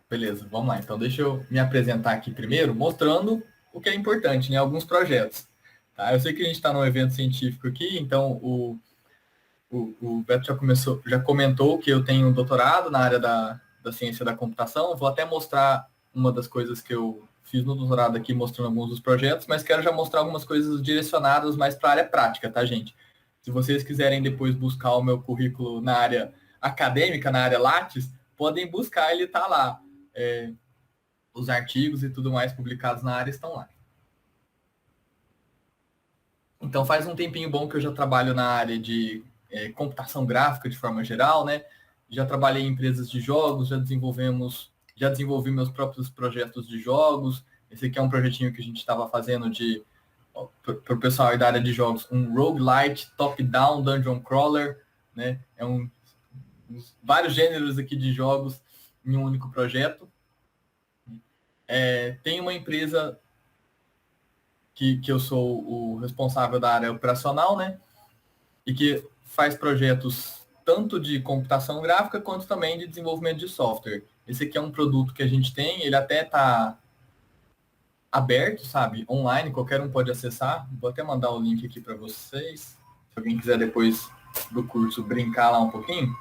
Beleza, vamos lá. Então, deixa eu me apresentar aqui primeiro, mostrando o que é importante, né? Alguns projetos. Tá? Eu sei que a gente está num evento científico aqui, então o Beto já comentou que eu tenho um doutorado na área da ciência da computação. Vou até mostrar uma das coisas que eu fiz no doutorado aqui, mostrando alguns dos projetos, mas quero já mostrar algumas coisas direcionadas mais para a área prática, tá, gente? Se vocês quiserem depois buscar o meu currículo na área acadêmica, na área Lattes, podem buscar, ele está lá. Os artigos e tudo mais publicados na área estão lá. Então faz um tempinho bom que eu já trabalho na área de computação gráfica de forma geral, né? Já trabalhei em empresas de jogos, já desenvolvi meus próprios projetos de jogos. Esse aqui é um projetinho que a gente estava fazendo para o pessoal da área de jogos, um roguelite top-down dungeon crawler, né? Vários gêneros aqui de jogos em um único projeto. Tem uma empresa que eu sou o responsável da área operacional, né? E que faz projetos tanto de computação gráfica quanto também de desenvolvimento de software. Esse aqui é um produto que a gente tem, ele até está aberto, sabe? Online, qualquer um pode acessar. Vou até mandar o link aqui para vocês. Se alguém quiser depois do curso brincar lá um pouquinho.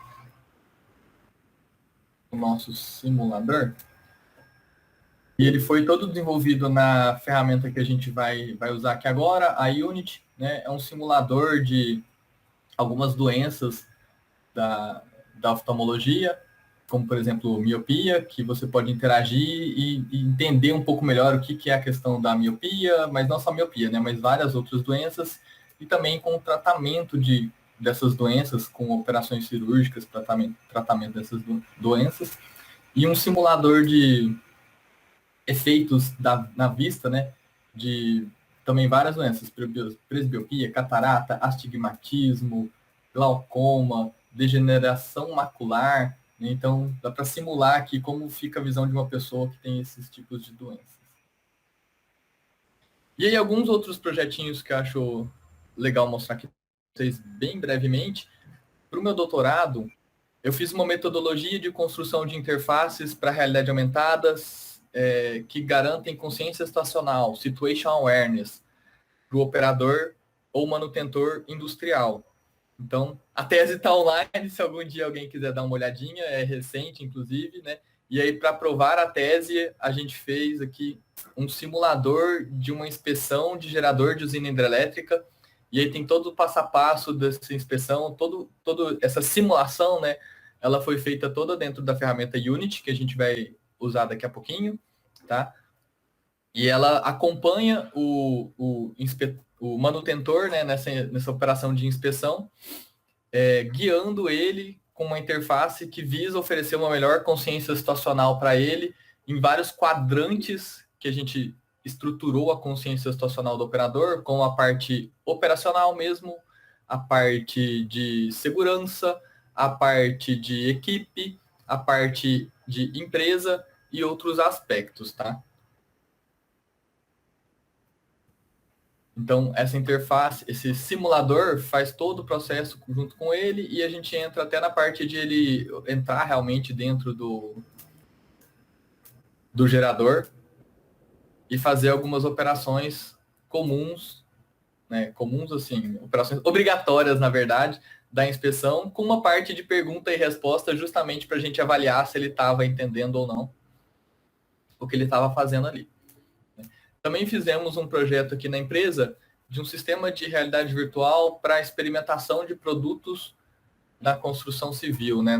O nosso simulador. E ele foi todo desenvolvido na ferramenta que a gente vai usar aqui agora, a Unity, né? É um simulador de algumas doenças da oftalmologia, como, por exemplo, miopia, que você pode interagir e entender um pouco melhor o que é a questão da miopia, mas não só miopia, né? Mas várias outras doenças, e também com o tratamento dessas doenças, com operações cirúrgicas, tratamento dessas doenças, e um simulador de efeitos na vista, né, de também várias doenças, presbiopia, catarata, astigmatismo, glaucoma, degeneração macular, né? Então dá para simular aqui como fica a visão de uma pessoa que tem esses tipos de doenças. E aí alguns outros projetinhos que eu acho legal mostrar aqui para vocês bem brevemente. Para o meu doutorado, eu fiz uma metodologia de construção de interfaces para realidade aumentada, que garantem consciência situacional, situation awareness, para o operador ou manutentor industrial. Então, a tese está online, se algum dia alguém quiser dar uma olhadinha, é recente, inclusive, né? E aí, para provar a tese, a gente fez aqui um simulador de uma inspeção de gerador de usina hidrelétrica, e aí tem todo o passo a passo dessa inspeção, toda essa simulação, né? Ela foi feita toda dentro da ferramenta Unity, que a gente vai usar daqui a pouquinho, tá? E ela acompanha o manutentor, né, nessa operação de inspeção, guiando ele com uma interface que visa oferecer uma melhor consciência situacional para ele em vários quadrantes que a gente estruturou a consciência situacional do operador, com a parte operacional mesmo, a parte de segurança, a parte de equipe, a parte de empresa e outros aspectos, tá? Então, essa interface, esse simulador faz todo o processo junto com ele e a gente entra até na parte de ele entrar realmente dentro do gerador e fazer algumas operações comuns, né? Comuns, assim, operações obrigatórias, na verdade, da inspeção, com uma parte de pergunta e resposta justamente para a gente avaliar se ele estava entendendo ou não o que ele estava fazendo ali. Também fizemos um projeto aqui na empresa de um sistema de realidade virtual para experimentação de produtos na construção civil, né?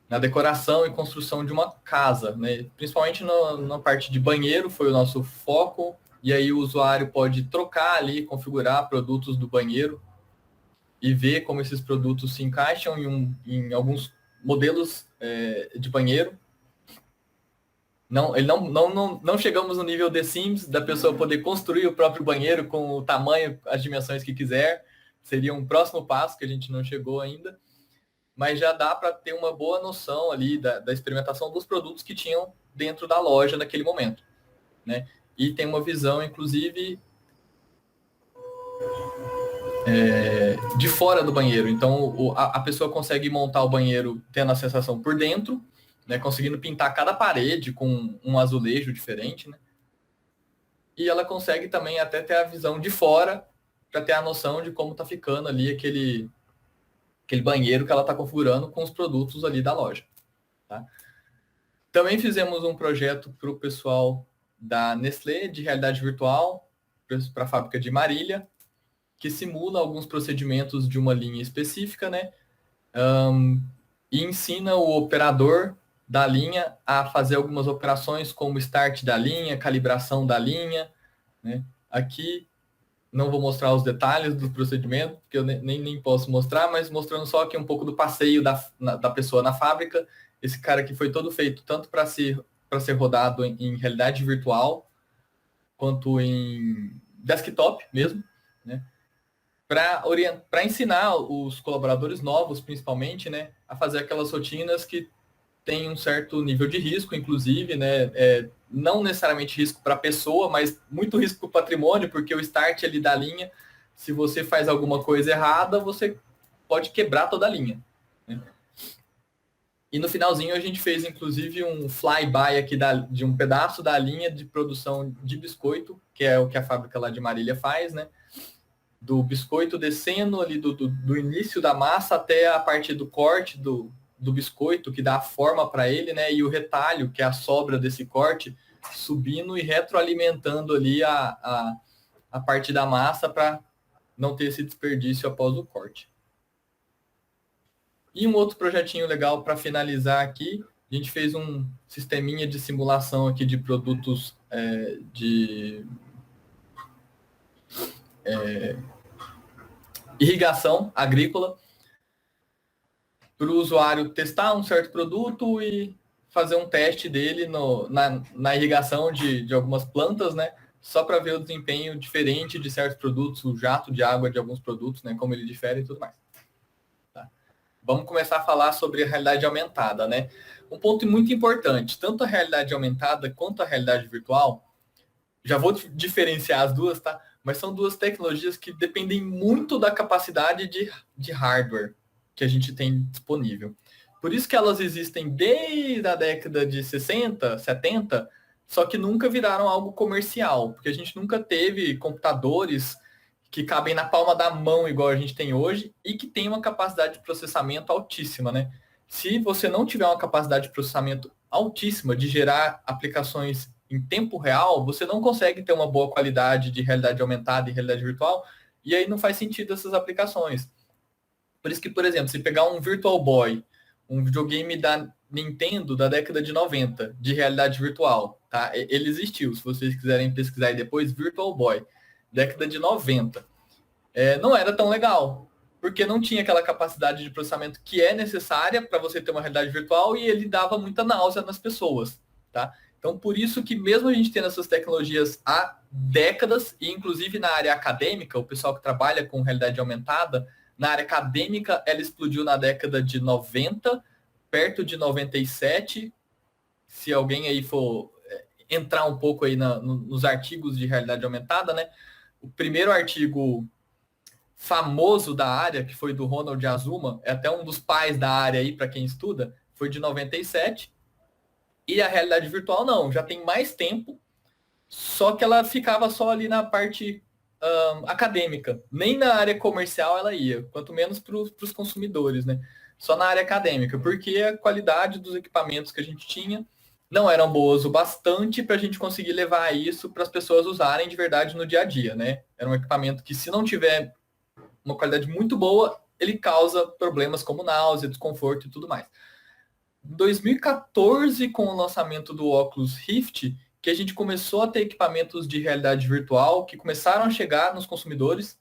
Na decoração e construção de uma casa, né? Principalmente na parte de banheiro foi o nosso foco, e aí o usuário pode trocar ali, configurar produtos do banheiro e ver como esses produtos se encaixam em alguns modelos de banheiro. Não chegamos no nível The Sims, da pessoa poder construir o próprio banheiro com o tamanho, as dimensões que quiser. Seria um próximo passo que a gente não chegou ainda. Mas já dá para ter uma boa noção ali da experimentação dos produtos que tinham dentro da loja naquele momento, né? E tem uma visão, inclusive, de fora do banheiro. Então, a pessoa consegue montar o banheiro tendo a sensação por dentro, né, conseguindo pintar cada parede com um azulejo diferente, né? E ela consegue também até ter a visão de fora para ter a noção de como está ficando ali aquele banheiro que ela está configurando com os produtos ali da loja. Tá? Também fizemos um projeto para o pessoal da Nestlé de realidade virtual para a fábrica de Marília, que simula alguns procedimentos de uma linha específica, né? E ensina o operador da linha a fazer algumas operações como start da linha, calibração da linha, né? Aqui não vou mostrar os detalhes do procedimento, porque eu nem posso mostrar, mas mostrando só aqui um pouco do passeio da pessoa na fábrica. Esse cara aqui foi todo feito tanto para ser rodado em realidade virtual, quanto em desktop mesmo, né? Para ensinar os colaboradores novos, principalmente, né, a fazer aquelas rotinas que têm um certo nível de risco, inclusive, né, não necessariamente risco para a pessoa, mas muito risco para o patrimônio, porque o start ali da linha, se você faz alguma coisa errada, você pode quebrar toda a linha, né? E no finalzinho a gente fez, inclusive, um flyby aqui de um pedaço da linha de produção de biscoito, que é o que a fábrica lá de Marília faz, né? Do biscoito descendo ali do início da massa até a parte do corte do biscoito, que dá a forma para ele, né? E o retalho, que é a sobra desse corte, subindo e retroalimentando ali a parte da massa para não ter esse desperdício após o corte. E um outro projetinho legal para finalizar aqui, a gente fez um sisteminha de simulação aqui de produtos de irrigação agrícola, para o usuário testar um certo produto e fazer um teste dele na irrigação de algumas plantas, né? Só para ver o desempenho diferente de certos produtos, o jato de água de alguns produtos, né? Como ele difere e tudo mais. Tá? Vamos começar a falar sobre a realidade aumentada, né? Um ponto muito importante, tanto a realidade aumentada quanto a realidade virtual, já vou diferenciar as duas, tá? Mas são duas tecnologias que dependem muito da capacidade de hardware que a gente tem disponível. Por isso que elas existem desde a década de 60, 70, só que nunca viraram algo comercial, porque a gente nunca teve computadores que cabem na palma da mão igual a gente tem hoje e que tem uma capacidade de processamento altíssima, né? Se você não tiver uma capacidade de processamento altíssima de gerar aplicações em tempo real, você não consegue ter uma boa qualidade de realidade aumentada e realidade virtual, e aí não faz sentido essas aplicações. Por isso que, por exemplo, se pegar um Virtual Boy, um videogame da Nintendo da década de 90, de realidade virtual, tá? Ele existiu, se vocês quiserem pesquisar aí depois, Virtual Boy, década de 90. Não era tão legal, porque não tinha aquela capacidade de processamento que é necessária para você ter uma realidade virtual e ele dava muita náusea nas pessoas, tá? Então, por isso que mesmo a gente tendo essas tecnologias há décadas, e inclusive na área acadêmica, o pessoal que trabalha com realidade aumentada, na área acadêmica, ela explodiu na década de 90, perto de 97. Se alguém aí for entrar um pouco aí nos artigos de realidade aumentada, né? O primeiro artigo famoso da área, que foi do Ronald Azuma, é até um dos pais da área aí para quem estuda, foi de 97. E a realidade virtual não, já tem mais tempo, só que ela ficava só ali na parte acadêmica. Nem na área comercial ela ia, quanto menos para os consumidores, né? Só na área acadêmica, porque a qualidade dos equipamentos que a gente tinha não eram boas o bastante para a gente conseguir levar isso para as pessoas usarem de verdade no dia a dia, né? Era um equipamento que, se não tiver uma qualidade muito boa, ele causa problemas como náusea, desconforto e tudo mais. Em 2014, com o lançamento do Oculus Rift, que a gente começou a ter equipamentos de realidade virtual que começaram a chegar nos consumidores,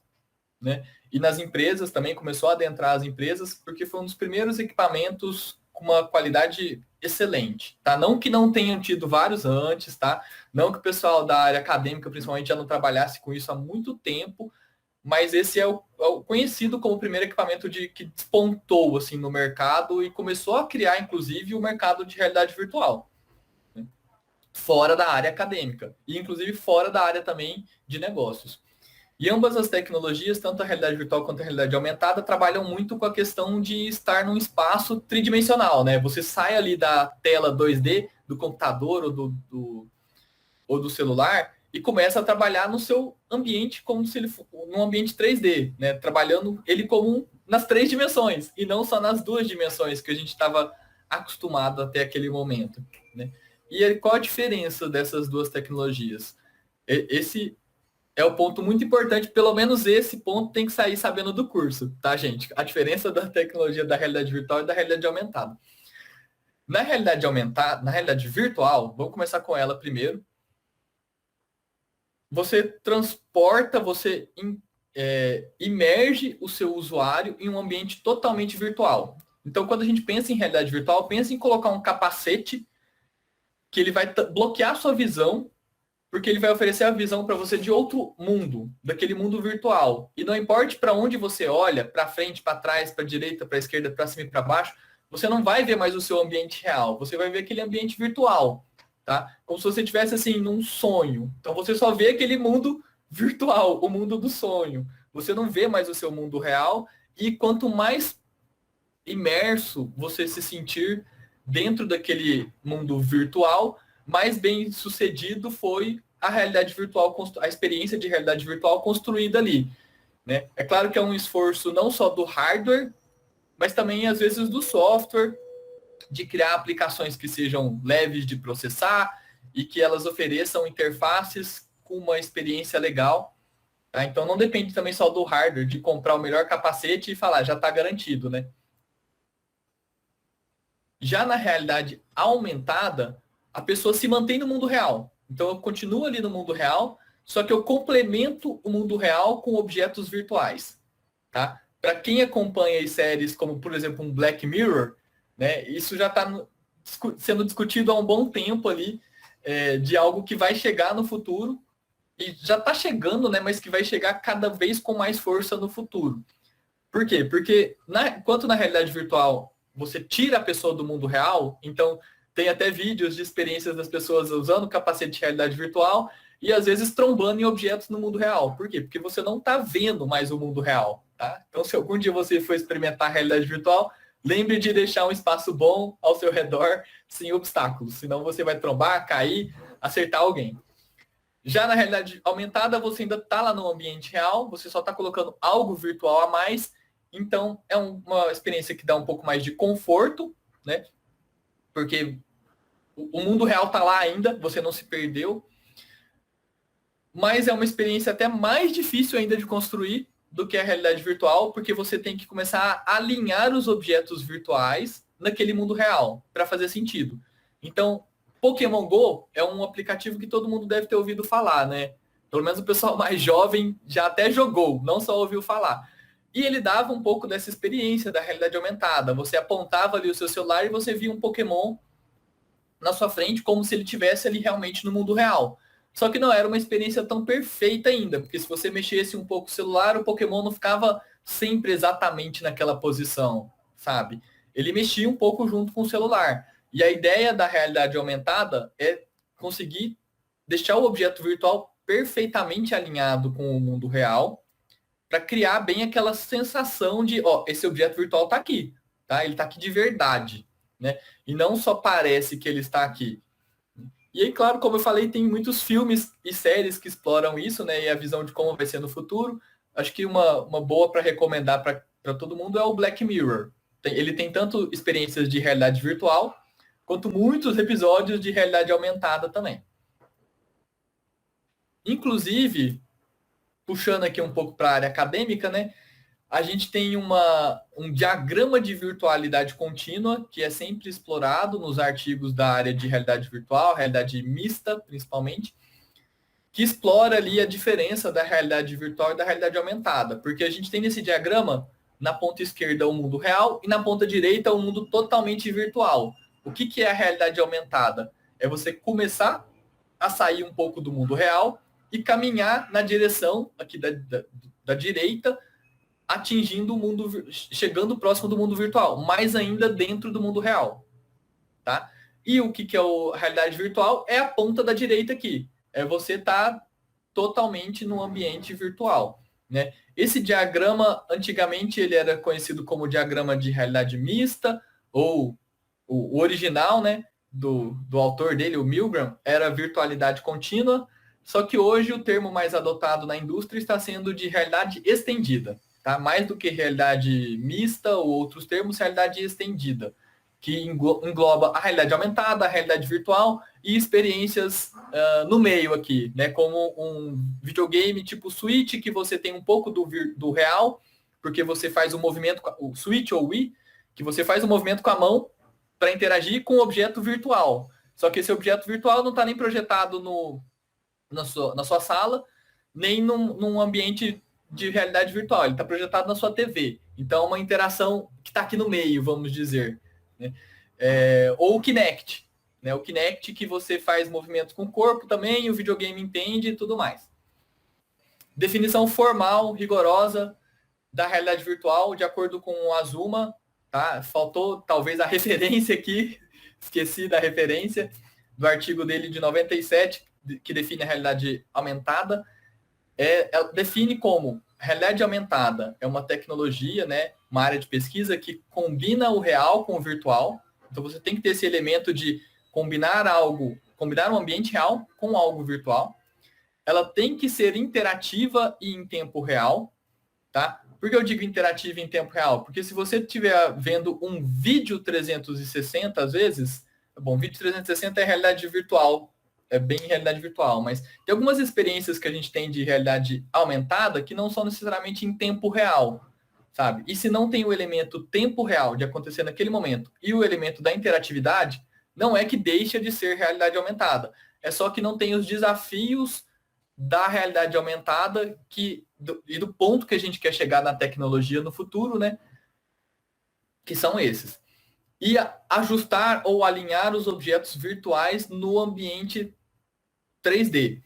né? E nas empresas também, começou a adentrar as empresas, porque foi um dos primeiros equipamentos com uma qualidade excelente, tá? Não que não tenham tido vários antes, tá? Não que o pessoal da área acadêmica, principalmente, já não trabalhasse com isso há muito tempo, mas esse é o conhecido como o primeiro equipamento que despontou assim, no mercado e começou a criar, inclusive, o mercado de realidade virtual, né? Fora da área acadêmica e, inclusive, fora da área também de negócios. E ambas as tecnologias, tanto a realidade virtual quanto a realidade aumentada, trabalham muito com a questão de estar num espaço tridimensional, né? Você sai ali da tela 2D do computador ou do celular e começa a trabalhar no seu ambiente como se ele fosse num ambiente 3D, né? Trabalhando ele como nas 3 dimensões e não só nas 2 dimensões que a gente estava acostumado até aquele momento, né? E aí, qual a diferença dessas duas tecnologias? Esse é o ponto muito importante, pelo menos esse ponto tem que sair sabendo do curso, tá, gente? A diferença da tecnologia da realidade virtual e da realidade aumentada. Na realidade aumentada, na realidade virtual, vamos começar com ela primeiro. Você transporta, imerge o seu usuário em um ambiente totalmente virtual. Então, quando a gente pensa em realidade virtual, pensa em colocar um capacete que ele vai bloquear a sua visão, porque ele vai oferecer a visão para você de outro mundo, daquele mundo virtual. E não importa para onde você olha, para frente, para trás, para direita, para esquerda, para cima e para baixo, você não vai ver mais o seu ambiente real, você vai ver aquele ambiente virtual, tá? Como se você estivesse assim num sonho. Então você só vê aquele mundo virtual, o mundo do sonho. Você não vê mais o seu mundo real e quanto mais imerso você se sentir dentro daquele mundo virtual, mais bem sucedido foi a realidade virtual, a experiência de realidade virtual construída ali, né? É claro que é um esforço não só do hardware, mas também às vezes do software, de criar aplicações que sejam leves de processar e que elas ofereçam interfaces com uma experiência legal. Tá? Então não depende também só do hardware, de comprar o melhor capacete e falar, já está garantido, né? Já na realidade aumentada, a pessoa se mantém no mundo real. Então eu continuo ali no mundo real, só que eu complemento o mundo real com objetos virtuais. Tá? Para quem acompanha séries como, por exemplo, um Black Mirror, né, isso já está sendo discutido há um bom tempo ali, de algo que vai chegar no futuro, e já está chegando, né, mas que vai chegar cada vez com mais força no futuro. Por quê? Porque enquanto na realidade virtual você tira a pessoa do mundo real, então tem até vídeos de experiências das pessoas usando capacete de realidade virtual e às vezes trombando em objetos no mundo real. Por quê? Porque você não está vendo mais o mundo real. Tá? Então, se algum dia você for experimentar a realidade virtual, lembre de deixar um espaço bom ao seu redor, sem obstáculos. Senão você vai trombar, cair, acertar alguém. Já na realidade aumentada, você ainda está lá no ambiente real, você só está colocando algo virtual a mais. Então, é uma experiência que dá um pouco mais de conforto, né? Porque o mundo real está lá ainda, você não se perdeu. Mas é uma experiência até mais difícil ainda de construir do que a realidade virtual, porque você tem que começar a alinhar os objetos virtuais naquele mundo real, para fazer sentido. Então, Pokémon Go é um aplicativo que todo mundo deve ter ouvido falar, né? Pelo menos o pessoal mais jovem já até jogou, não só ouviu falar. E ele dava um pouco dessa experiência da realidade aumentada. Você apontava ali o seu celular e você via um Pokémon na sua frente como se ele estivesse ali realmente no mundo real. Só que não era uma experiência tão perfeita ainda, porque se você mexesse um pouco o celular, o Pokémon não ficava sempre exatamente naquela posição, sabe? Ele mexia um pouco junto com o celular. E a ideia da realidade aumentada é conseguir deixar o objeto virtual perfeitamente alinhado com o mundo real, para criar bem aquela sensação de, ó, esse objeto virtual está aqui, tá? Ele está aqui de verdade, né? E não só parece que ele está aqui. E aí, claro, como eu falei, tem muitos filmes e séries que exploram isso, né? E a visão de como vai ser no futuro. Acho que uma boa para recomendar para todo mundo é o Black Mirror. Ele tem tanto experiências de realidade virtual, quanto muitos episódios de realidade aumentada também. Inclusive, puxando aqui um pouco para a área acadêmica, né? A gente tem um diagrama de virtualidade contínua, que é sempre explorado nos artigos da área de realidade virtual, realidade mista, principalmente, que explora ali a diferença da realidade virtual e da realidade aumentada. Porque a gente tem nesse diagrama, na ponta esquerda, o mundo real e na ponta direita, o mundo totalmente virtual. O que é a realidade aumentada? É você começar a sair um pouco do mundo real e caminhar na direção aqui da direita, atingindo o mundo, chegando próximo do mundo virtual, mas ainda dentro do mundo real, tá? E o que é a realidade virtual? É a ponta da direita aqui. É você tá totalmente no ambiente virtual, né? Esse diagrama, antigamente, ele era conhecido como diagrama de realidade mista, ou o original, né, do autor dele, o Milgram, era virtualidade contínua, só que hoje o termo mais adotado na indústria está sendo de realidade estendida, tá? Mais do que realidade mista ou outros termos, realidade estendida, que engloba a realidade aumentada, a realidade virtual e experiências no meio aqui, né? Como um videogame tipo Switch, que você tem um pouco do real, porque você faz o movimento, o Switch ou Wii, que você faz o movimento com a mão para interagir com o objeto virtual. Só que esse objeto virtual não está nem projetado na sua sala, nem num ambiente de realidade virtual. Ele está projetado na sua TV. Então, é uma interação que está aqui no meio, vamos dizer. Né? Ou o Kinect. Né? O Kinect que você faz movimentos com o corpo também, o videogame entende e tudo mais. Definição formal, rigorosa da realidade virtual, de acordo com o Azuma. Tá? Faltou talvez a referência aqui, esqueci da referência do artigo dele de 97, que define a realidade aumentada. Ela define como realidade aumentada é uma tecnologia, né, uma área de pesquisa que combina o real com o virtual. Então você tem que ter esse elemento de combinar um ambiente real com algo virtual. Ela tem que ser interativa e em tempo real, tá? Por que eu digo interativa em tempo real? Porque se você estiver vendo um vídeo 360, às vezes, bom, vídeo 360 é realidade virtual, é bem realidade virtual, mas tem algumas experiências que a gente tem de realidade aumentada que não são necessariamente em tempo real, sabe? E se não tem o elemento tempo real de acontecer naquele momento e o elemento da interatividade, não é que deixa de ser realidade aumentada. É só que não tem os desafios da realidade aumentada e do ponto que a gente quer chegar na tecnologia no futuro, né? Que são esses. E ajustar ou alinhar os objetos virtuais no ambiente 3D.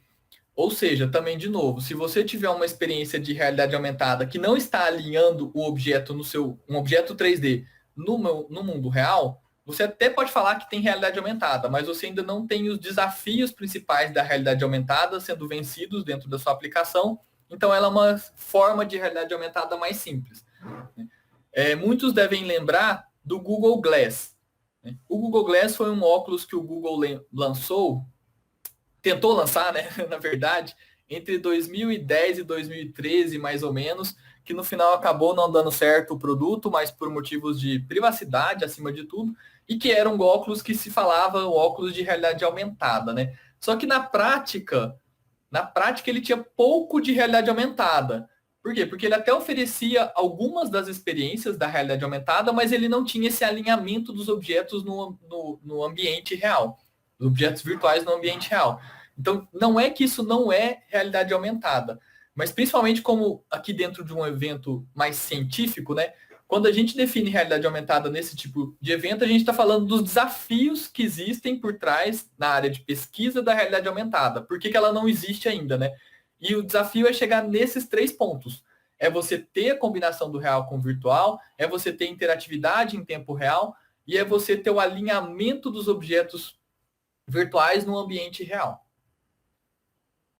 Ou seja, também de novo, se você tiver uma experiência de realidade aumentada que não está alinhando o objeto um objeto 3D no mundo real, você até pode falar que tem realidade aumentada, mas você ainda não tem os desafios principais da realidade aumentada sendo vencidos dentro da sua aplicação. Então, ela é uma forma de realidade aumentada mais simples. Muitos devem lembrar do Google Glass. O Google Glass foi um óculos que o Google tentou lançar, né, na verdade, entre 2010 e 2013, mais ou menos, que no final acabou não dando certo o produto, mas por motivos de privacidade, acima de tudo, e que era um óculos que se falava o óculos de realidade aumentada, né? Só que na prática ele tinha pouco de realidade aumentada. Por quê? Porque ele até oferecia algumas das experiências da realidade aumentada, mas ele não tinha esse alinhamento dos objetos no ambiente real, dos objetos virtuais no ambiente real. Então, não é que isso não é realidade aumentada, mas principalmente como aqui dentro de um evento mais científico, né? Quando a gente define realidade aumentada nesse tipo de evento, a gente está falando dos desafios que existem por trás na área de pesquisa da realidade aumentada. Por que ela não existe ainda, né? E o desafio é chegar nesses 3 pontos. É você ter a combinação do real com o virtual, é você ter interatividade em tempo real e é você ter o alinhamento dos objetos virtuais no ambiente real.